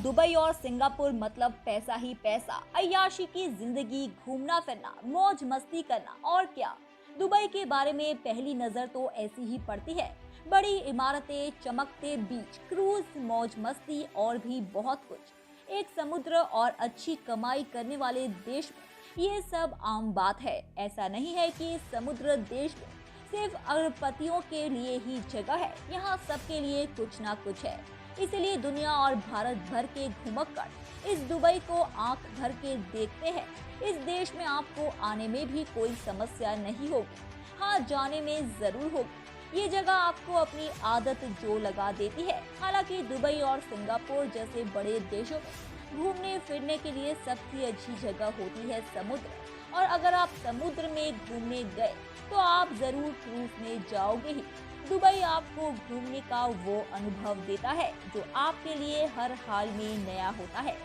Dubai और Singapore मतलब पैसा ही पैसा, अय्याशी की जिंदगी, घूमना फिरना, मौज मस्ती करना और क्या। दुबई के बारे में पहली नजर तो ऐसी ही पड़ती है। बड़ी इमारतें, चमकते बीच, क्रूज, मौज मस्ती और भी बहुत कुछ। एक समुद्र और अच्छी कमाई करने वाले देश में ये सब आम बात है। ऐसा नहीं है कि समुद्र देश में सिर्फ अरबपतियों के लिए ही जगह है, यहाँ सबके लिए कुछ ना कुछ है। इसलिए दुनिया और भारत भर के घुमक्कड़ इस दुबई को आंख भर के देखते हैं। इस देश में आपको आने में भी कोई समस्या नहीं होगी, हाँ जाने में जरूर होगी। ये जगह आपको अपनी आदत जो लगा देती है। हालांकि दुबई और सिंगापुर जैसे बड़े देशों में घूमने फिरने के लिए सबसे अच्छी जगह होती है समुद्र। और अगर आप समुद्र में घूमने गए तो आप जरूर क्रूज में जाओगे ही। दुबई आपको घूमने का वो अनुभव देता है जो आपके लिए हर हाल में नया होता है।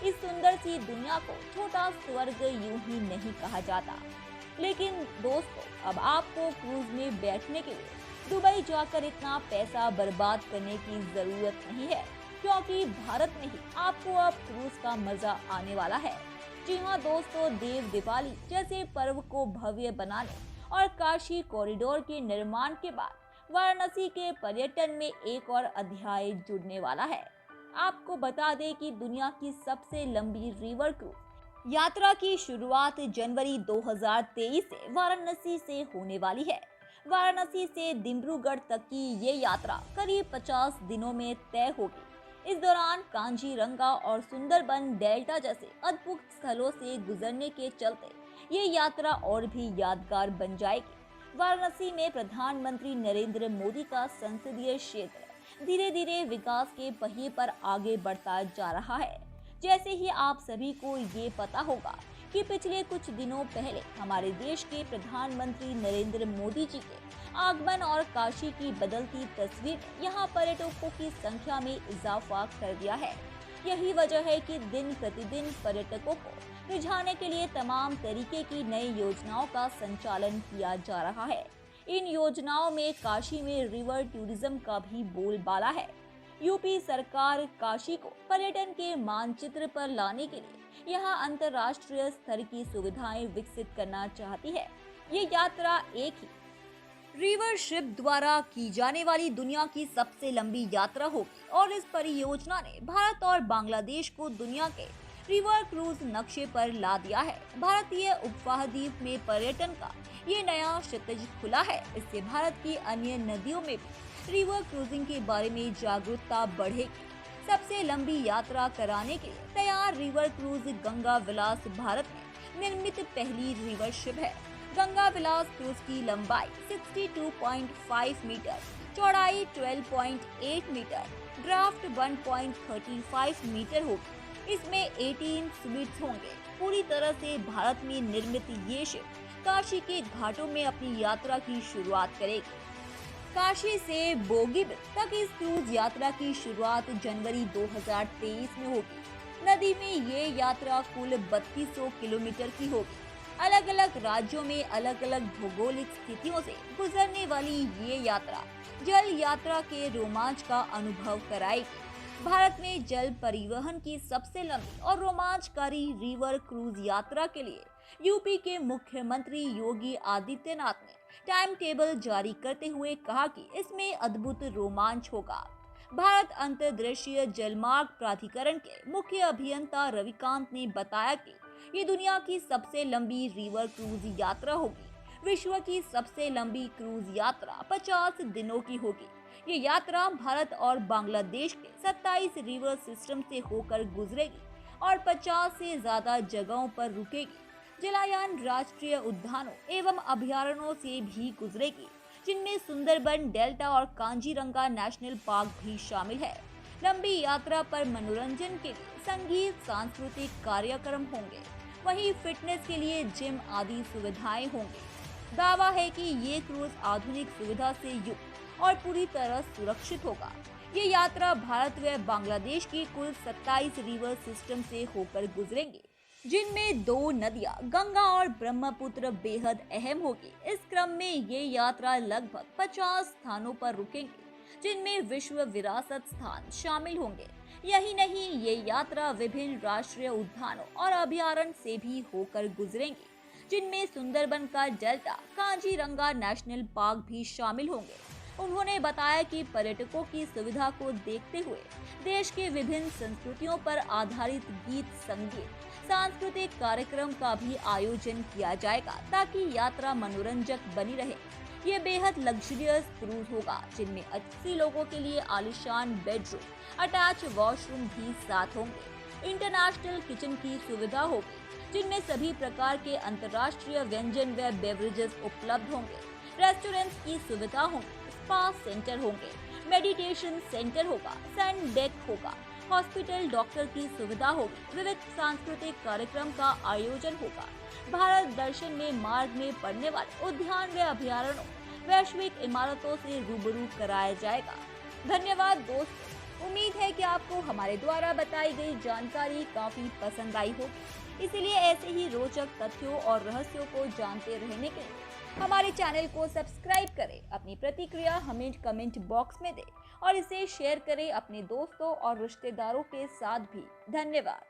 इस सुंदर सी दुनिया को छोटा स्वर्ग यूं ही नहीं कहा जाता। लेकिन दोस्तों, अब आपको क्रूज में बैठने के लिए दुबई जाकर इतना पैसा बर्बाद करने की जरूरत नहीं है, क्योंकि भारत में ही आपको अब क्रूज का मजा आने वाला है। जी हाँ दोस्तों, देव दिवाली जैसे पर्व को भव्य बनाने और काशी कॉरिडोर के निर्माण के बाद वाराणसी के पर्यटन में एक और अध्याय जुड़ने वाला है। आपको बता दें कि दुनिया की सबसे लंबी रिवर क्रूज यात्रा की शुरुआत जनवरी 2023 से वाराणसी से होने वाली है। वाराणसी से डिब्रूगढ़ तक की ये यात्रा करीब 50 दिनों में तय होगी। इस दौरान कांजीरंगा और सुंदरबन डेल्टा जैसे अद्भुत स्थलों से गुजरने के चलते ये यात्रा और भी यादगार बन जाएगी। वाराणसी में प्रधानमंत्री नरेंद्र मोदी का संसदीय क्षेत्र धीरे धीरे विकास के पहिए पर आगे बढ़ता जा रहा है। जैसे ही आप सभी को ये पता होगा कि पिछले कुछ दिनों पहले हमारे देश के प्रधानमंत्री नरेंद्र मोदी जी के आगमन और काशी की बदलती तस्वीर ने यहाँ पर्यटकों की संख्या में इजाफा कर दिया है। यही वजह है कि दिन प्रतिदिन पर्यटकों को रिझाने के लिए तमाम तरीके की नई योजनाओं का संचालन किया जा रहा है। इन योजनाओं में काशी में रिवर टूरिज्म का भी बोलबाला है। यूपी सरकार काशी को पर्यटन के मानचित्र पर लाने के लिए यहाँ अंतर्राष्ट्रीय स्तर की सुविधाएं विकसित करना चाहती है। ये यात्रा एक ही रिवर शिप द्वारा की जाने वाली दुनिया की सबसे लंबी यात्रा होगी और इस परियोजना ने भारत और बांग्लादेश को दुनिया के रिवर क्रूज नक्शे पर ला दिया है। भारतीय उपमहाद्वीप में पर्यटन का ये नया क्षितिज खुला है। इससे भारत की अन्य नदियों में भी रिवर क्रूजिंग के बारे में जागरूकता बढ़ेगी। सबसे लंबी यात्रा कराने के लिए तैयार रिवर क्रूज गंगा विलास भारत में निर्मित पहली रिवर शिप है। गंगा विलास क्रूज की लंबाई 62.5 मीटर, चौड़ाई 12.8 मीटर, ड्राफ्ट 1.35 मीटर होगी। इसमें 18 स्वीट्स होंगे। पूरी तरह से भारत में निर्मित ये शिप काशी के घाटों में अपनी यात्रा की शुरुआत करेगी। काशी से बोगीबील तक इस क्रूज यात्रा की शुरुआत जनवरी 2023 में होगी। नदी में ये यात्रा कुल 3200 किलोमीटर की होगी। अलग अलग राज्यों में अलग अलग भौगोलिक स्थितियों से गुजरने वाली ये यात्रा जल यात्रा के रोमांच का अनुभव कराएगी। भारत में जल परिवहन की सबसे लंबी और रोमांचकारी रिवर क्रूज यात्रा के लिए यूपी के मुख्यमंत्री योगी आदित्यनाथ ने टाइम टेबल जारी करते हुए कहा कि इसमें अद्भुत रोमांच होगा। भारत अंतर्देशीय जलमार्ग प्राधिकरण के मुख्य अभियंता रविकांत ने बताया कि ये दुनिया की सबसे लंबी रिवर क्रूज यात्रा होगी। विश्व की सबसे लंबी क्रूज यात्रा 50 दिनों की होगी। ये यात्रा भारत और बांग्लादेश के 27 रिवर सिस्टम से होकर गुजरेगी और 50 से ज्यादा जगहों पर रुकेगी। जलायान राष्ट्रीय उद्यानों एवं अभयारण्यों से भी गुजरेगी, जिनमें सुंदरबन डेल्टा और कांजीरंगा नेशनल पार्क भी शामिल है। लंबी यात्रा पर मनोरंजन के लिए संगीत, सांस्कृतिक कार्यक्रम होंगे, वहीं फिटनेस के लिए जिम आदि सुविधाएं होंगी। दावा है कि ये क्रूज आधुनिक सुविधा से युक्त और पूरी तरह सुरक्षित होगा। ये यात्रा भारत व बांग्लादेश की कुल 27 रिवर सिस्टम से होकर गुजरेंगे, जिनमें 2 नदियां गंगा और ब्रह्मपुत्र बेहद अहम होगी। इस क्रम में ये यात्रा लगभग 50 स्थानों पर रुकेंगे, जिनमें विश्व विरासत स्थान शामिल होंगे। यही नहीं, ये यात्रा विभिन्न राष्ट्रीय उद्यानों और अभयारण्य से भी होकर गुजरेंगी, जिनमें सुंदरबन का डेल्टा, कांजीरंगा नेशनल पार्क भी शामिल होंगे। उन्होंने बताया कि पर्यटकों की सुविधा को देखते हुए देश के विभिन्न संस्कृतियों पर आधारित गीत, संगीत, सांस्कृतिक कार्यक्रम का भी आयोजन किया जाएगा, ताकि यात्रा मनोरंजक बनी रहे। ये बेहद लग्जरियस क्रूज होगा, जिनमें 80 लोगों के लिए आलीशान बेडरूम, अटैच वॉशरूम भी साथ होंगे। इंटरनेशनल किचन की सुविधा होगी, जिनमें सभी प्रकार के अंतर्राष्ट्रीय व्यंजन व बेवरेजेस उपलब्ध होंगे। रेस्टोरेंट्स की सुविधा होगी, स्पा सेंटर होंगे, मेडिटेशन सेंटर होगा, सैंड डेक होगा, हॉस्पिटल, डॉक्टर की सुविधा होगी, विविध सांस्कृतिक कार्यक्रम का आयोजन होगा। भारत दर्शन में मार्ग में पड़ने वाले उद्यान व अभयारण्यों, वैश्विक इमारतों से रूबरू कराया जाएगा। धन्यवाद दोस्तों, उम्मीद है कि आपको हमारे द्वारा बताई गई जानकारी काफी पसंद आई होगी। इसीलिए ऐसे ही रोचक तथ्यों और रहस्यों को जानते रहने के लिए हमारे चैनल को सब्सक्राइब करें, अपनी प्रतिक्रिया हमें कमेंट बॉक्स में दें और इसे शेयर करें अपने दोस्तों और रिश्तेदारों के साथ भी। धन्यवाद।